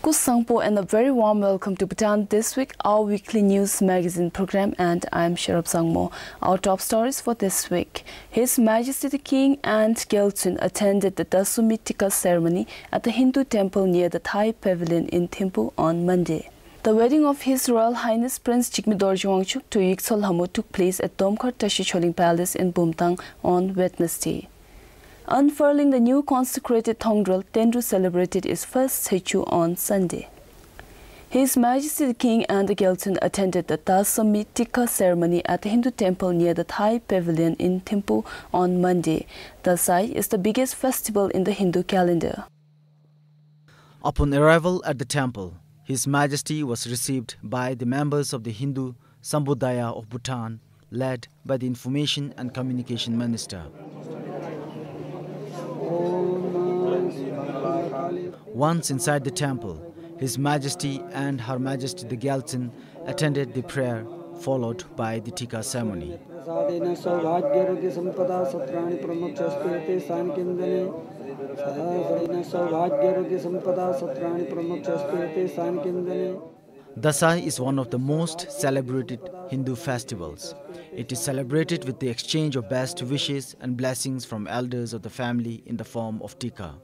Kusangpo and a very warm welcome to Bhutan This Week, our weekly news magazine program, and I'm Sharab Sangmo. Our top stories for this week. His Majesty the King and Gyaltsen attended the Dasumi Tikka ceremony at the Hindu temple near the Thai Pavilion in Thimphu on Monday. The wedding of His Royal Highness Prince Jigme Dorji Wangchuk to Yiksol Hamu took place at Domkhar Tashi Choling Palace in Bumtang on Wednesday. Unfurling the new consecrated Thongdral, Tendru celebrated its first statue on Sunday. His Majesty the King and the Gyaltsen attended the Dasami Tikka ceremony at the Hindu temple near the Thai Pavilion in Thimphu on Monday. Dasai is the biggest festival in the Hindu calendar. Upon arrival at the temple, His Majesty was received by the members of the Hindu Sambodaya of Bhutan, led by the Information and Communication Minister. Once inside the temple, His Majesty and Her Majesty the Gyaltsen attended the prayer, followed by the Tikka ceremony. Dasai is one of the most celebrated Hindu festivals. It is celebrated with the exchange of best wishes and blessings from elders of the family in the form of Tikka.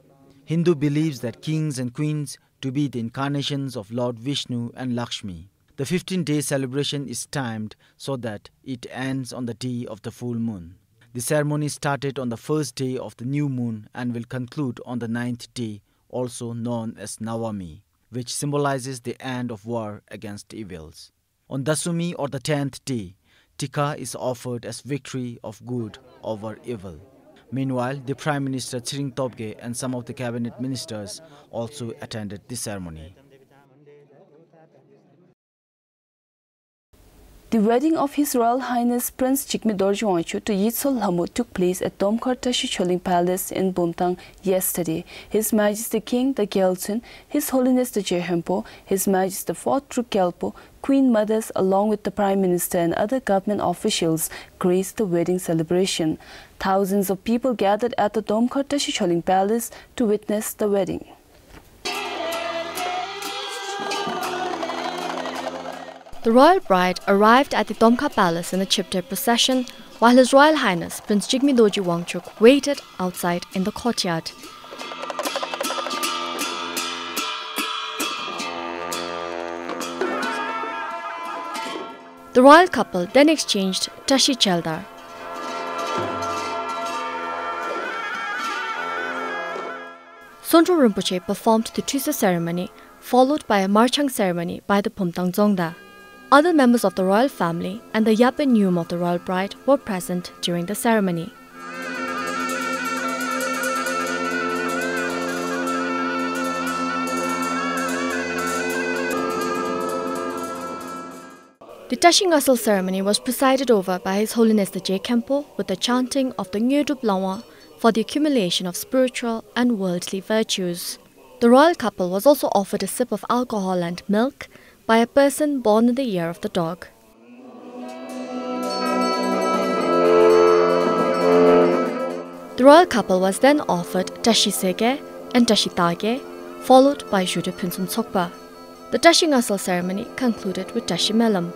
Hindu believes that kings and queens to be the incarnations of Lord Vishnu and Lakshmi. The 15-day celebration is timed so that it ends on the day of the full moon. The ceremony started on the first day of the new moon and will conclude on the 9th day, also known as Navami, which symbolizes the end of war against evils. On Dasumi, or the 10th day, Tikka is offered as victory of good over evil. Meanwhile, the Prime Minister Tsering Tobgay and some of the cabinet ministers also attended the ceremony. The wedding of His Royal Highness Prince Jigme Dorji Wangchuk to Yiksol Hamu took place at Domkhar Tashi Choling Palace in Bumtang yesterday. His Majesty the King, the Gyaltsen, His Holiness the Jehempo, His Majesty the 4th Trukgyalpo, Queen Mothers along with the Prime Minister and other government officials graced the wedding celebration. Thousands of people gathered at the Domkhar Tashi Choling Palace to witness the wedding. The royal bride arrived at the Domkhar Palace in a chipter procession, while His Royal Highness Prince Jigme Dorji Wangchuk waited outside in the courtyard. The royal couple then exchanged Tashi Cheldar. Sonro Rinpoche performed the Tusa ceremony, followed by a Marchang ceremony by the Phumtang Zongda. Other members of the royal family and the Yap and Nyum of the royal bride were present during the ceremony. The Tashi Ngasal ceremony was presided over by His Holiness the Jehempo with the chanting of the Ngödup Lawa for the accumulation of spiritual and worldly virtues. The royal couple was also offered a sip of alcohol and milk by a person born in the year of the dog. The royal couple was then offered Tashi Sege and Tashi Tage, followed by Jude Pinsum Tsokpa. The Tashi Ngasal ceremony concluded with Tashi Melam.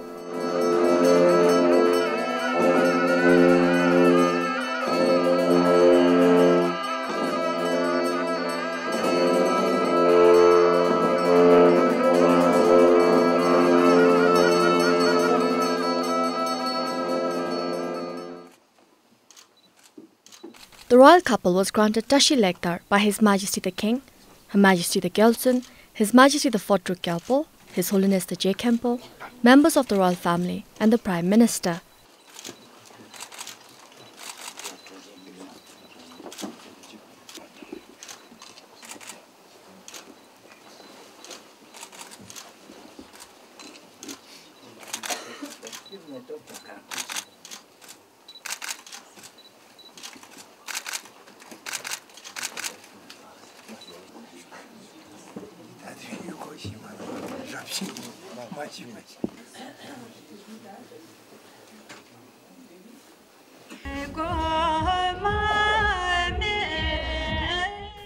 The royal couple was granted Tashi Legdar by His Majesty the King, Her Majesty the Gyaltsen, His Majesty the 4th Trukgyalpo, His Holiness the Jehempo, members of the royal family and the Prime Minister.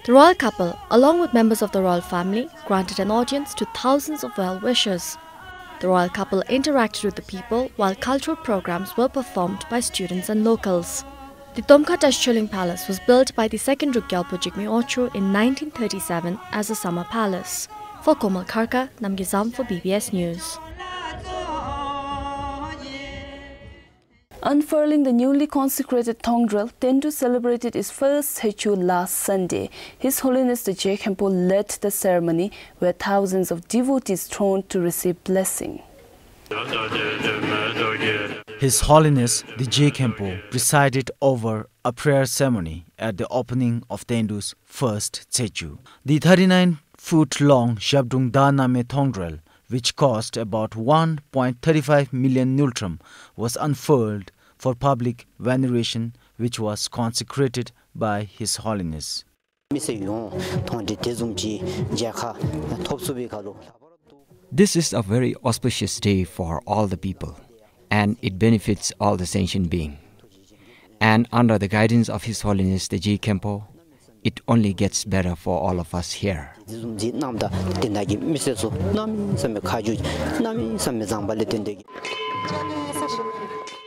The royal couple, along with members of the royal family, granted an audience to thousands of well-wishers. The royal couple interacted with the people while cultural programs were performed by students and locals. The Tomka Tashchuling Palace was built by the second Rugyalpo Jigme Ocho in 1937 as a summer palace. For Komal Kharka, Namgizam for BBS News. Unfurling the newly consecrated Thongdrel, Tendu celebrated its first Hechu last Sunday. His Holiness the J. Khenpo led the ceremony where thousands of devotees thronged to receive blessing. His Holiness the J. Khenpo presided over a prayer ceremony at the opening of Tendu's first Chechu. The 39-foot-long Shabdung Da Name Thongdrel, which cost about 1.35 million nultram, was unfurled for public veneration, which was consecrated by His Holiness. This is a very auspicious day for all the people, and it benefits all the sentient beings. And under the guidance of His Holiness the J. Khenpo, it only gets better for all of us here.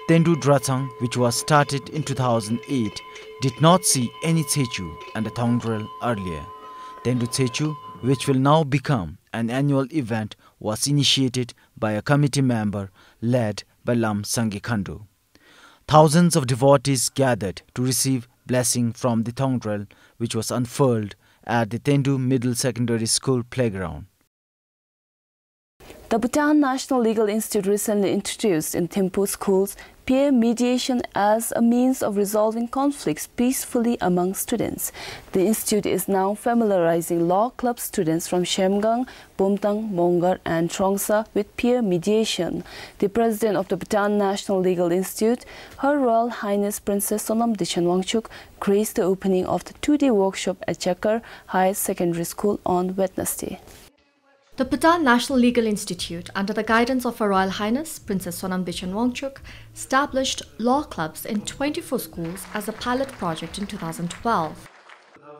Tendu Dratsang, which was started in 2008, did not see any Chechu and the Thongdrel earlier. Tendu Chechu, which will now become an annual event, was initiated by a committee member led by Lam Sangye Khandu. Thousands of devotees gathered to receive blessing from the Thongdrel, which was unfurled at the Tendu Middle Secondary School playground. The Bhutan National Legal Institute recently introduced in Thimphu schools peer mediation as a means of resolving conflicts peacefully among students. The institute is now familiarizing law club students from Shemgang, Bumtang, Mongar and Trongsa with peer mediation. The president of the Bhutan National Legal Institute, Her Royal Highness Princess Sonam Dichanwangchuk, graced the opening of the two-day workshop at Chakar High Secondary School on Wednesday. The Bhutan National Legal Institute, under the guidance of Her Royal Highness Princess Sonam Dichanwangchuk, established law clubs in 24 schools as a pilot project in 2012.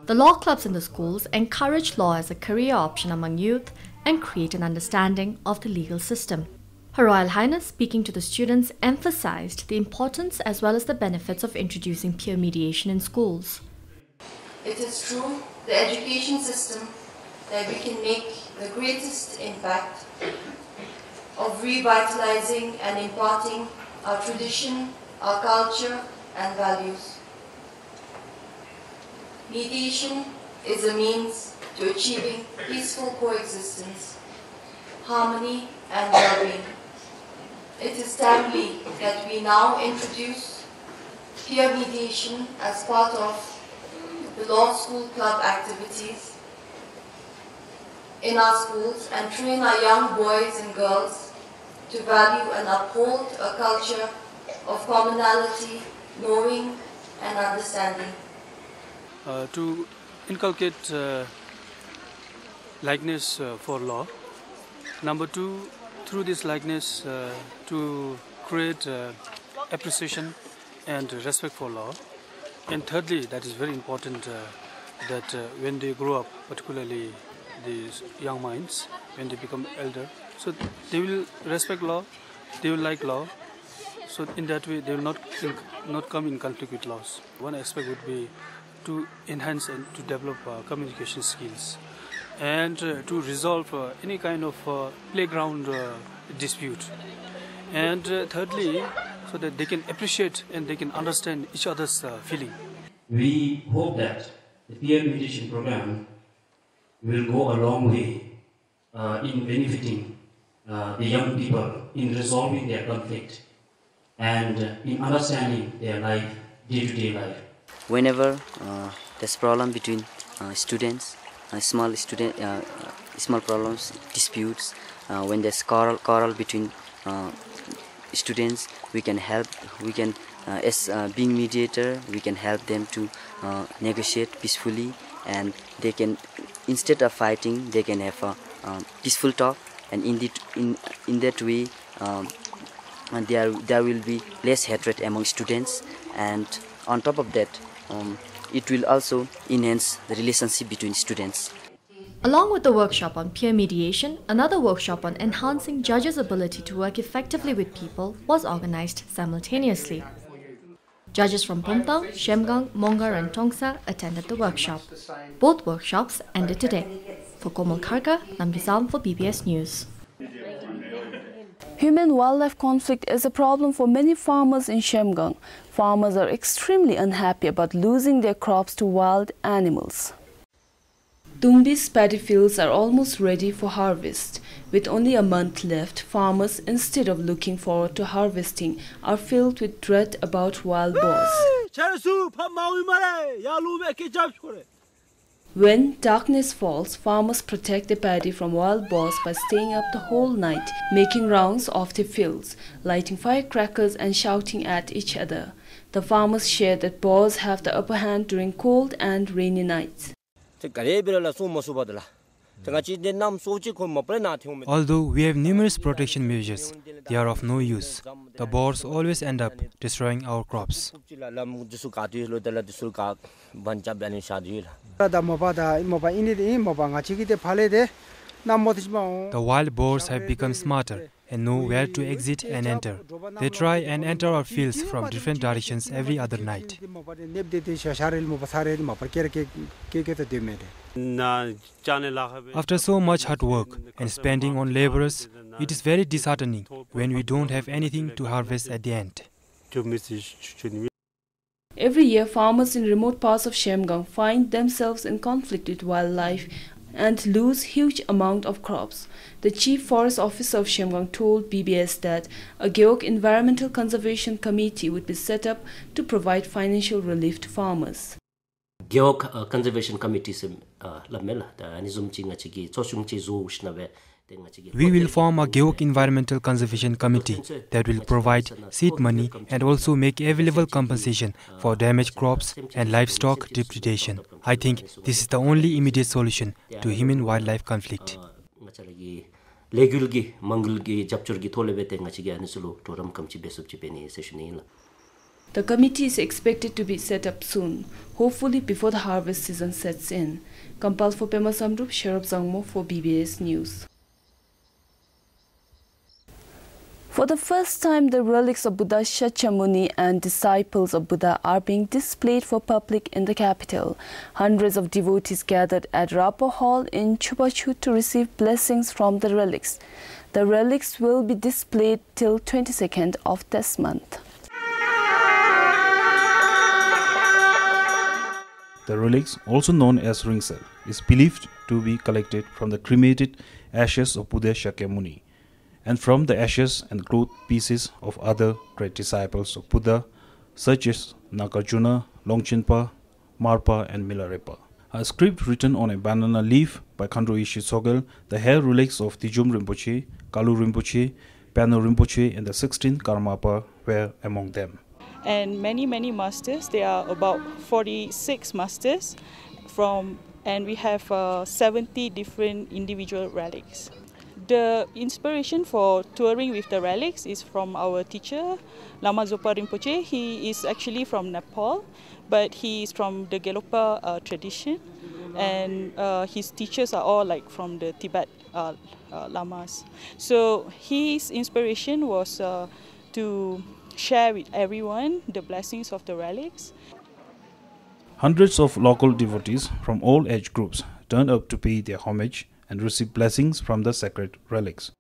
The law clubs in the schools encourage law as a career option among youth and create an understanding of the legal system. Her Royal Highness, speaking to the students, emphasized the importance as well as the benefits of introducing peer mediation in schools. It is true, the education system, that we can make the greatest impact of revitalizing and imparting our tradition, our culture and values. Mediation is a means to achieving peaceful coexistence, harmony and well-being. It is timely that we now introduce peer mediation as part of the law school club activities in our schools and train our young boys and girls to value and uphold a culture of commonality, knowing and understanding. To inculcate likeness for law. Number two, through this likeness to create appreciation and respect for law. And thirdly, that is very important that when they grow up, particularly these young minds, when they become elder, so they will respect law, they will like law, so in that way they will not come in conflict with laws. One aspect would be to enhance and to develop communication skills and to resolve any kind of playground dispute. And thirdly, so that they can appreciate and they can understand each other's feeling. We hope that the peer mediation program will go a long way in benefiting the young people in resolving their conflict and in understanding their life, day-to-day life. Whenever there's problem between students, small problems, disputes, when there's quarrel between students, we can help. We can, as being mediator, we can help them to negotiate peacefully, and they can, instead of fighting, they can have a peaceful talk, and in that way, there will be less hatred among students. And on top of that, it will also enhance the relationship between students. Along with the workshop on peer mediation, another workshop on enhancing judges' ability to work effectively with people was organized simultaneously. Judges from Pumtang, Shemgang, Mongar and Tongsa attended the workshop. Both workshops ended today. For Komal Kharka, Namgisam for PBS News. Human-wildlife conflict is a problem for many farmers in Shemgang. Farmers are extremely unhappy about losing their crops to wild animals. Tumbi's paddy fields are almost ready for harvest. With only a month left, farmers, instead of looking forward to harvesting, are filled with dread about wild boars. When darkness falls, farmers protect the paddy from wild boars by staying up the whole night, making rounds of the fields, lighting firecrackers and shouting at each other. The farmers share that boars have the upper hand during cold and rainy nights. Although we have numerous protection measures, they are of no use. The boars always end up destroying our crops. The wild boars have become smarter and know where to exit and enter. They try and enter our fields from different directions every other night. After so much hard work and spending on laborers, it is very disheartening when we don't have anything to harvest at the end. Every year, farmers in remote parts of Shemgang find themselves in conflict with wildlife and lose huge amount of crops. The Chief Forest Officer of Shemgang told BBS that a Geok Environmental Conservation Committee would be set up to provide financial relief to farmers. Geok Conservation Committee We will form a Geok Environmental Conservation Committee that will provide seed money and also make available compensation for damaged crops and livestock depredation. I think this is the only immediate solution to human-wildlife conflict. The committee is expected to be set up soon, hopefully before the harvest season sets in. Kampal for Pema Samrup, Sherab Zangmo for BBS News. For the first time, the relics of Buddha Shakyamuni and disciples of Buddha are being displayed for public in the capital. Hundreds of devotees gathered at Rapa Hall in Chupa Chuut to receive blessings from the relics. The relics will be displayed till 22nd of this month. The relics, also known as ringsel, is believed to be collected from the cremated ashes of Buddha Shakyamuni and from the ashes and cloth pieces of other great disciples of Buddha such as Nagarjuna, Longchenpa, Marpa and Milarepa. A script written on a banana leaf by Khandro Ishi Sogel, the hair relics of Dijum Rinpoche, Kalu Rinpoche, Pano Rinpoche and the 16th Karmapa were among them. And many masters, there are about 46 masters and we have 70 different individual relics. The inspiration for touring with the relics is from our teacher, Lama Zopa Rinpoche. He is actually from Nepal, but he is from the Gelugpa tradition, and his teachers are all like from the Tibet lamas. So his inspiration was to share with everyone the blessings of the relics. Hundreds of local devotees from all age groups turned up to pay their homage and receive blessings from the sacred relics.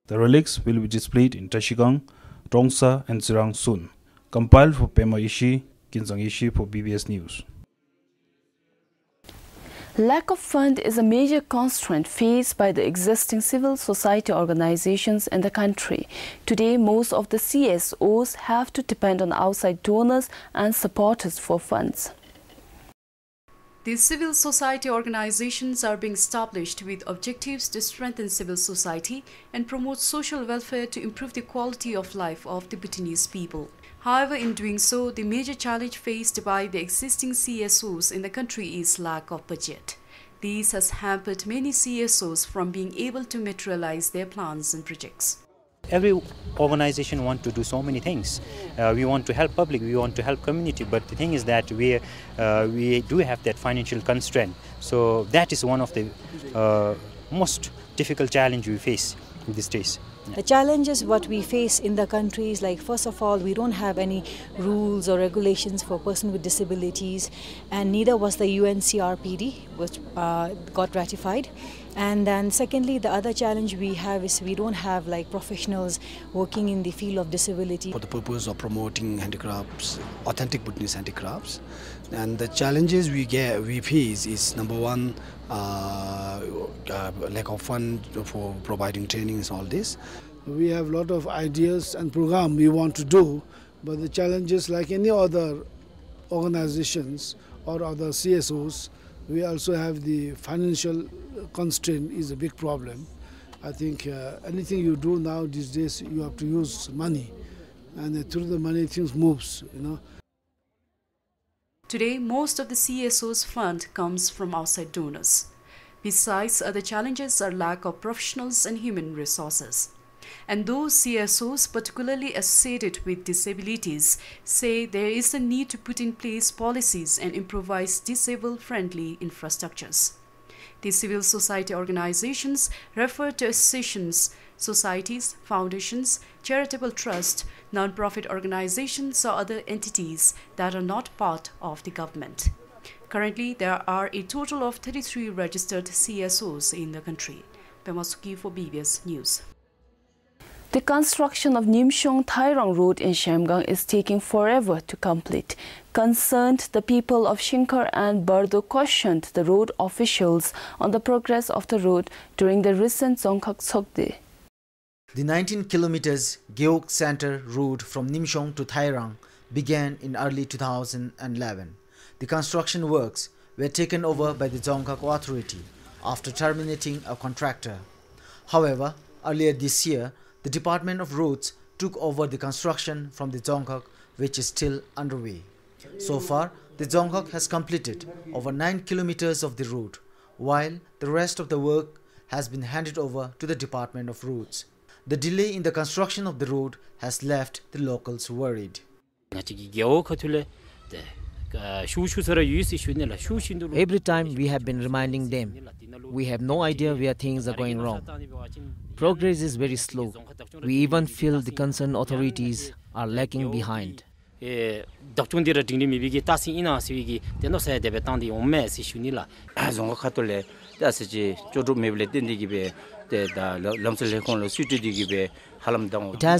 The relics will be displayed in Tashigang, Trongsa and Zirang soon. Compiled for Pema Ishi, Kinsang Ishi for BBS News. Lack of fund is a major constraint faced by the existing civil society organizations in the country. Today, most of the CSOs have to depend on outside donors and supporters for funds. These civil society organizations are being established with objectives to strengthen civil society and promote social welfare to improve the quality of life of the Bhutanese people. However, in doing so, the major challenge faced by the existing CSOs in the country is lack of budget. This has hampered many CSOs from being able to materialize their plans and projects. Every organization wants to do so many things. We want to help public, we want to help community, but the thing is that we do have that financial constraint. So that is one of the most difficult challenge we face these days. The challenges what we face in the country is like, first of all, we don't have any rules or regulations for persons with disabilities, and neither was the UNCRPD, which got ratified. And then secondly, the other challenge we have is we don't have like professionals working in the field of disability. For the purpose of promoting handicrafts, authentic Bhutanese handicrafts, and the challenges we face is number one, lack of fund for providing trainings, all this. We have a lot of ideas and program we want to do, but the challenges like any other organizations or other CSOs, we also have the financial constraint is a big problem. I think anything you do now these days, you have to use money, and through the money things moves, you know. Today, most of the CSO's fund comes from outside donors. Besides, other challenges are lack of professionals and human resources. And those CSOs, particularly associated with disabilities, say there is a need to put in place policies and improvise disabled-friendly infrastructures. The civil society organizations refer to associations, societies, foundations, charitable trusts, non-profit organizations or other entities that are not part of the government. Currently, there are a total of 33 registered CSOs in the country. Pema Suki for BBS News. The construction of Nimshong-Thairang Road in Shamgang is taking forever to complete. Concerned, the people of Shinkar and Bardo cautioned the road officials on the progress of the road during the recent Dzongkhag Sokde. The 19 kilometers Gyeok Center route from Nimshong to Thairang began in early 2011. The construction works were taken over by the Dzongkhag authority after terminating a contractor. However, earlier this year, the Department of Roads took over the construction from the Dzongkhag, which is still underway. So far, the Dzongkhag has completed over 9 kilometers of the route, while the rest of the work has been handed over to the Department of Roads. The delay in the construction of the road has left the locals worried. Every time we have been reminding them, we have no idea where things are going wrong. Progress is very slow. We even feel the concerned authorities are lacking behind. It has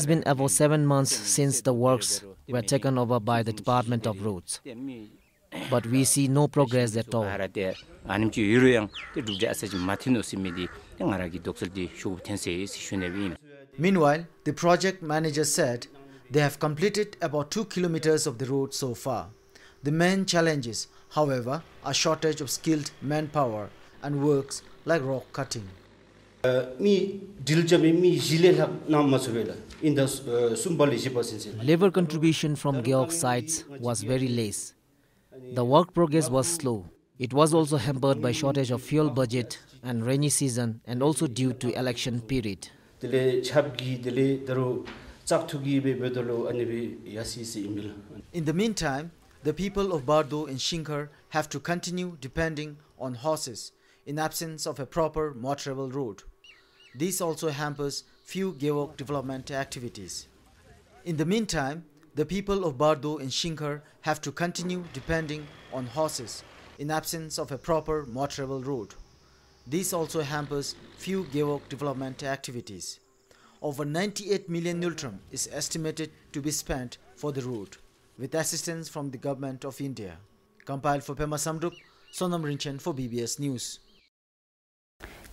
been about 7 months since the works were taken over by the Department of Roads, but we see no progress at all. Meanwhile, the project manager said they have completed about 2 kilometers of the road so far. The main challenges, however, are shortage of skilled manpower and works like rock cutting. Labor contribution from Gyeok sites was very less. The work progress was slow. It was also hampered by shortage of fuel budget and rainy season, and also due to election period. In the meantime, the people of Bardo and Shinkar have to continue depending on horses in absence of a proper motorable road. This also hampers few Gyeok development activities. In the meantime, the people of Bardo and Shinkar have to continue depending on horses in absence of a proper motorable road. This also hampers few Gyeok development activities. Over 98 million Nultram is estimated to be spent for the route, with assistance from the Government of India. Compiled for Pema Samrup, Sonam Rinchen for BBS News.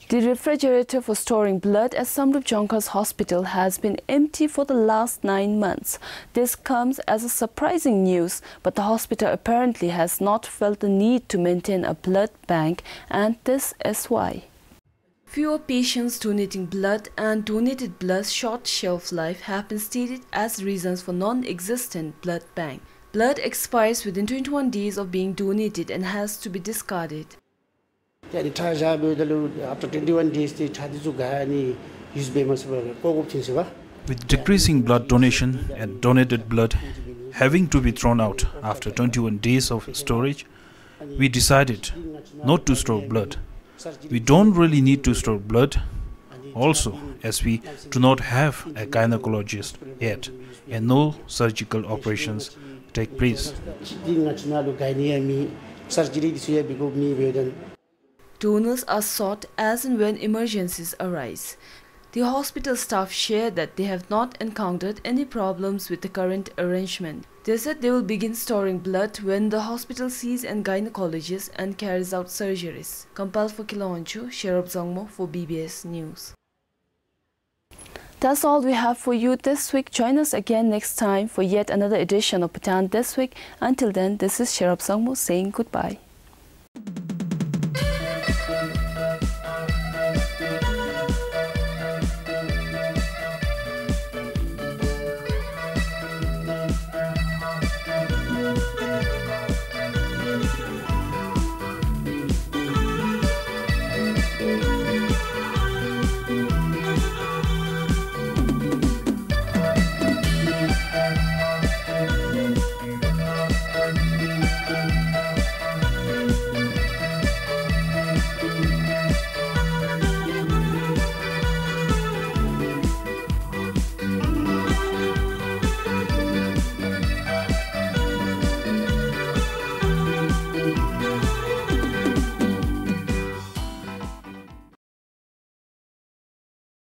The refrigerator for storing blood at Samrup Dzongkhag's hospital has been empty for the last 9 months. This comes as a surprising news, but the hospital apparently has not felt the need to maintain a blood bank, and this is why. Fewer patients donating blood and donated blood's short shelf life have been stated as reasons for non-existent blood bank. Blood expires within 21 days of being donated and has to be discarded. After 21 days, With decreasing blood donation and donated blood having to be thrown out after 21 days of storage, we decided not to store blood. We don't really need to store blood. Also, as we do not have a gynecologist yet and no surgical operations take place. Donors are sought as and when emergencies arise. The hospital staff share that they have not encountered any problems with the current arrangement. They said they will begin storing blood when the hospital sees a gynecologist and carries out surgeries. Kampal for Kilonchu, Sherab Zongmo for BBS News. That's all we have for you this week. Join us again next time for yet another edition of Bhutan This Week. Until then, this is Sherab Zongmo saying goodbye.